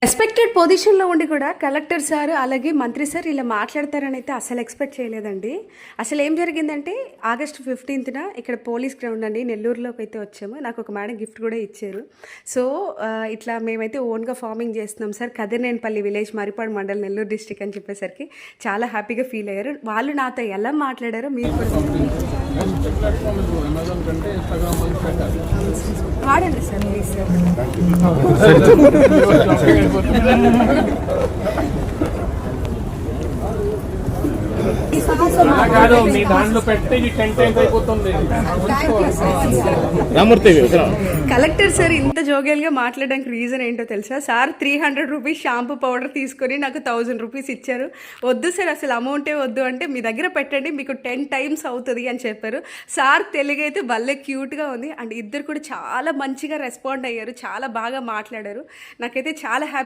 Respected పొజిషన్లో ఉండి కూడా కలెక్టర్ సార్ అలాగే మంత్రి సార్ ఇలా మాట్లాడతారని అయితే అసలు ఎక్స్పెక్ట్ చేయలేదండి. అసలు ఏం జరిగిందంటే ఆగస్ట్ 15న ఇక్కడ పోలీస్ గ్రౌండ్ అండి నెల్లూరులోకి అయితే వచ్చాము. నాకు ఒక మేడం గిఫ్ట్ కూడా ఇచ్చారు. సో ఇట్లా మేమైతే ఓన్గా ఫార్మింగ్ చేస్తున్నాం sir, Kadirnenipalli village, Maripadu mandal, Nellore district అని చెప్పేసరికి చాలా హ్యాపీగా ఫీల్ అయ్యారు. వాళ్ళు నాతో ఎలా మాట్లాడారో మీరు కూడా వాడండి sir please sir. Collector sir ఇంత జోగేల్గా మాట్లాడడానికి రీజన్ ఏంటో తెలుసా? సార్ 300 రూపీస్ షాంపూ పౌడర్ తీసుకొని నాకు 1000 రూపీస్ ఇచ్చారు. వద్దు సార్ అసలు అమౌంటే వద్దు అంటే మీ దగ్గర పెట్టండి మీకు 10 టైమ్స్ అవుతుంది అని చెప్పారు. సార్ తెలుగు అయితే భలే క్యూట్గా ఉంది అండ్ ఇద్దరు కూడా చాలా మంచిగా రెస్పాండ్ అయ్యారు, చాలా బాగా మాట్లాడారు. నాకైతే చాలా హ్యాపీ.